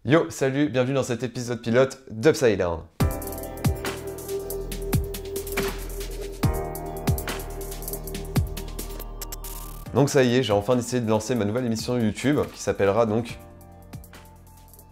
Yo, salut, bienvenue dans cet épisode pilote d'Upside Down. Donc ça y est, j'ai enfin décidé de lancer ma nouvelle émission YouTube qui s'appellera donc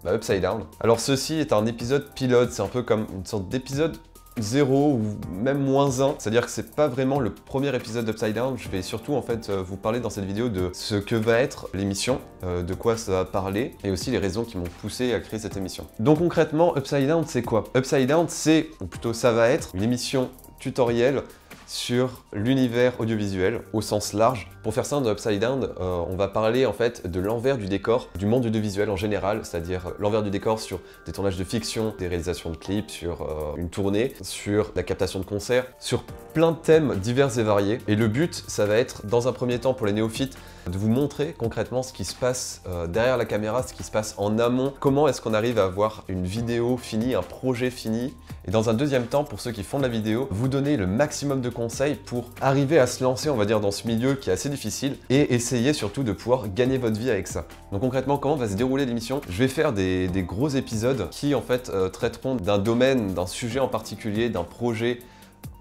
Upside Down. Alors ceci est un épisode pilote, c'est un peu comme une sorte d'épisode 0 ou même moins 1, c'est-à-dire que c'est pas vraiment le premier épisode d'Upside Down, je vais surtout en fait vous parler dans cette vidéo de ce que va être l'émission, de quoi ça va parler, et aussi les raisons qui m'ont poussé à créer cette émission. Donc concrètement, Upside Down c'est quoi? Upside Down c'est, ou plutôt ça va être, une émission tutoriel sur l'univers audiovisuel au sens large. Pour faire ça, dans Upside Down, on va parler en fait de l'envers du décor du monde audiovisuel en général, c'est-à-dire l'envers du décor sur des tournages de fiction, des réalisations de clips, sur une tournée, sur la captation de concerts, sur plein de thèmes divers et variés. Et le but, ça va être, dans un premier temps pour les néophytes, de vous montrer concrètement ce qui se passe derrière la caméra, ce qui se passe en amont, comment est-ce qu'on arrive à avoir une vidéo finie, un projet fini. Et dans un deuxième temps, pour ceux qui font de la vidéo, vous donner le maximum de conseils pour arriver à se lancer, on va dire, dans ce milieu qui est assez difficile et essayer surtout de pouvoir gagner votre vie avec ça. Donc concrètement, comment va se dérouler l'émission? Je vais faire des gros épisodes qui en fait traiteront d'un domaine, d'un sujet en particulier, d'un projet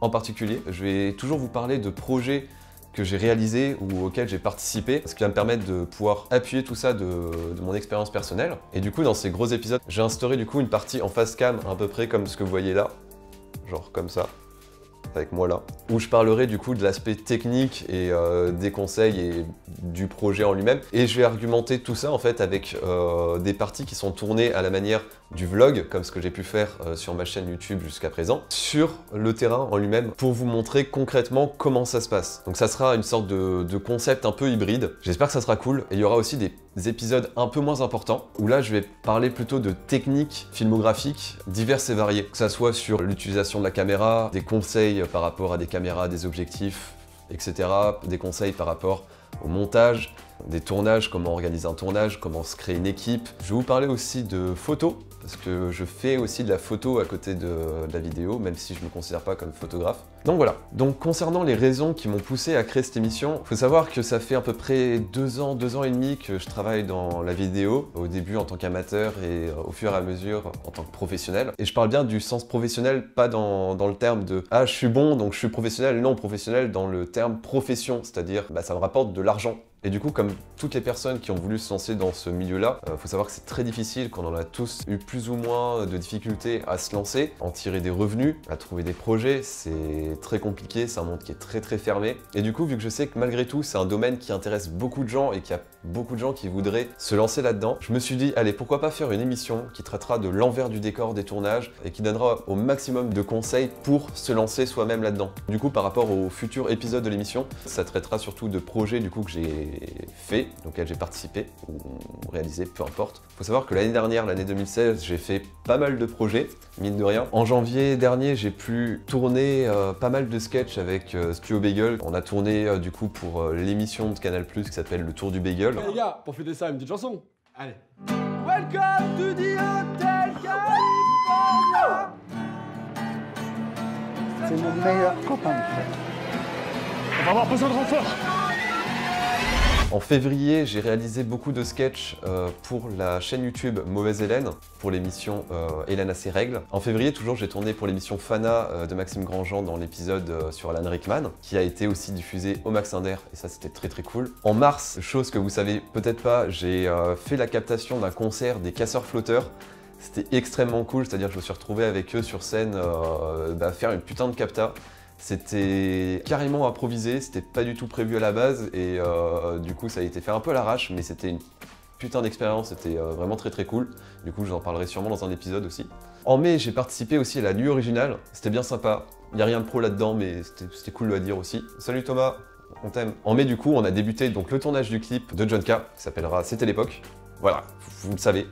en particulier. Je vais toujours vous parler de projets que j'ai réalisé ou auquel j'ai participé, ce qui va me permettre de pouvoir appuyer tout ça de mon expérience personnelle. Et du coup, dans ces gros épisodes, j'ai instauré du coup une partie en face cam, à peu près comme ce que vous voyez là, genre comme ça, avec moi là, où je parlerai du coup de l'aspect technique et des conseils et du projet en lui-même. Et je vais argumenter tout ça en fait avec des parties qui sont tournées à la manière du vlog, comme ce que j'ai pu faire sur ma chaîne YouTube jusqu'à présent, sur le terrain en lui-même, pour vous montrer concrètement comment ça se passe. Donc ça sera une sorte de concept un peu hybride. J'espère que ça sera cool. Et il y aura aussi des épisodes un peu moins importants, où là je vais parler plutôt de techniques filmographiques diverses et variées, que ça soit sur l'utilisation de la caméra, des conseils par rapport à des caméras, des objectifs, etc. Des conseils par rapport au montage, des tournages, comment organiser un tournage, comment se créer une équipe. Je vais vous parler aussi de photos, parce que je fais aussi de la photo à côté de la vidéo, même si je ne me considère pas comme photographe. Donc voilà. Donc concernant les raisons qui m'ont poussé à créer cette émission, il faut savoir que ça fait à peu près 2 ans et demi que je travaille dans la vidéo, au début en tant qu'amateur et au fur et à mesure en tant que professionnel. Et je parle bien du sens professionnel, pas dans le terme de « ah, je suis bon, donc je suis professionnel », non, professionnel dans le terme profession, c'est-à-dire ça me rapporte de l'argent. Et du coup, comme toutes les personnes qui ont voulu se lancer dans ce milieu-là, faut savoir que c'est très difficile, qu'on en a tous eu plus ou moins de difficultés à se lancer, en tirer des revenus, à trouver des projets, c'est très compliqué, c'est un monde qui est très fermé. Et du coup, vu que je sais que malgré tout, c'est un domaine qui intéresse beaucoup de gens et qu'il y a beaucoup de gens qui voudraient se lancer là-dedans, je me suis dit, allez, pourquoi pas faire une émission qui traitera de l'envers du décor des tournages et qui donnera au maximum de conseils pour se lancer soi-même là-dedans. Du coup, par rapport aux futurs épisodes de l'émission, ça traitera surtout de projets du coup que j'ai fait, auquel j'ai participé ou réalisé, peu importe. Il faut savoir que l'année dernière, l'année 2016, j'ai fait pas mal de projets, mine de rien. En janvier dernier, j'ai pu tourner pas mal de sketchs avec Studio Bagel. On a tourné du coup pour l'émission de Canal+ qui s'appelle Le Tour du Bagel. Les gars, pour fêter ça, une petite chanson. Allez. Welcome to the Hotel California. C'est mon meilleur copain. On va avoir besoin de renfort. En février, j'ai réalisé beaucoup de sketchs pour la chaîne YouTube Mauvaise Hélène, pour l'émission Hélène a ses règles. En février, toujours, j'ai tourné pour l'émission Fana de Maxime Grandjean dans l'épisode sur Alan Rickman, qui a été aussi diffusé au Max Inder, et ça, c'était très cool. En mars, chose que vous savez peut-être pas, j'ai fait la captation d'un concert des Casseurs Flotteurs. C'était extrêmement cool, c'est-à-dire que je me suis retrouvé avec eux sur scène faire une putain de capta. C'était carrément improvisé, c'était pas du tout prévu à la base et du coup ça a été fait un peu à l'arrache, mais c'était une putain d'expérience, c'était vraiment très cool. Du coup j'en parlerai sûrement dans un épisode aussi. En mai j'ai participé aussi à la nuit originale, c'était bien sympa. Il n'y a rien de pro là-dedans mais c'était cool à dire aussi. Salut Thomas, on t'aime. En mai du coup on a débuté donc le tournage du clip de John K, qui s'appellera C'était l'époque. Voilà, vous le savez.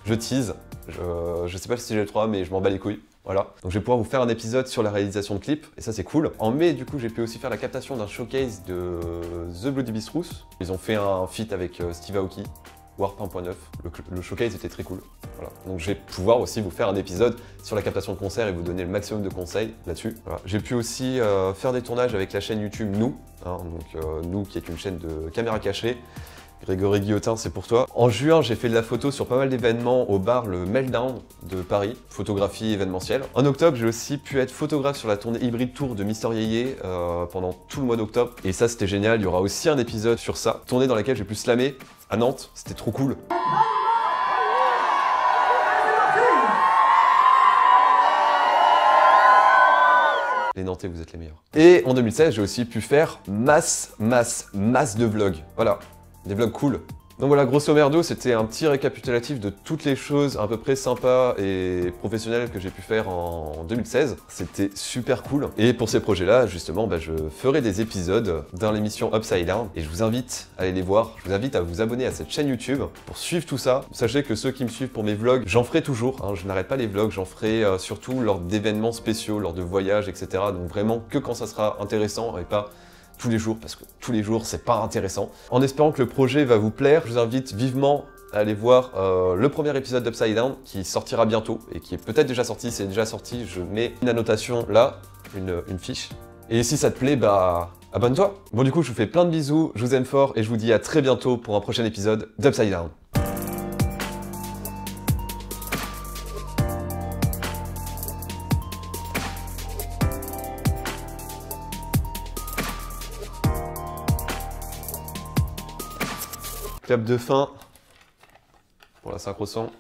Je tease, je sais pas si j'ai le droit mais je m'en bats les couilles. Voilà, donc je vais pouvoir vous faire un épisode sur la réalisation de clips, et ça c'est cool. En mai, du coup, j'ai pu aussi faire la captation d'un showcase de The Bloody Beastruss. Ils ont fait un feat avec Steve Aoki, Warp 1.9. Le showcase était très cool. Voilà. Donc je vais pouvoir aussi vous faire un épisode sur la captation de concert et vous donner le maximum de conseils là-dessus. Voilà. J'ai pu aussi faire des tournages avec la chaîne YouTube Nous, Nous qui est une chaîne de caméra cachée, Grégory Guillotin, c'est pour toi. En juin, j'ai fait de la photo sur pas mal d'événements au bar Le Meltdown de Paris, photographie événementielle. En octobre, j'ai aussi pu être photographe sur la tournée Hybrid Tour de Mister Yeye pendant tout le mois d'octobre. Et ça, c'était génial. Il y aura aussi un épisode sur ça. Tournée dans laquelle j'ai pu slammer à Nantes. C'était trop cool. Les Nantais, vous êtes les meilleurs. Et en 2016, j'ai aussi pu faire masse de vlogs. Voilà, des vlogs cool. Donc voilà, grosso merdo, c'était un petit récapitulatif de toutes les choses à peu près sympas et professionnelles que j'ai pu faire en 2016. C'était super cool. Et pour ces projets-là, justement, je ferai des épisodes dans l'émission Upside Down. Et je vous invite à aller les voir. Je vous invite à vous abonner à cette chaîne YouTube pour suivre tout ça. Sachez que ceux qui me suivent pour mes vlogs, j'en ferai toujours. Hein, je n'arrête pas les vlogs, j'en ferai surtout lors d'événements spéciaux, lors de voyages, etc. Donc vraiment que quand ça sera intéressant et pas tous les jours, parce que tous les jours, c'est pas intéressant. En espérant que le projet va vous plaire, je vous invite vivement à aller voir le premier épisode d'Upside Down qui sortira bientôt et qui est peut-être déjà sorti. C'est déjà sorti, je mets une annotation là, une fiche. Et si ça te plaît, abonne-toi. Bon, du coup, je vous fais plein de bisous, je vous aime fort et je vous dis à très bientôt pour un prochain épisode d'Upside Down. Clap de fin pour la synchro son.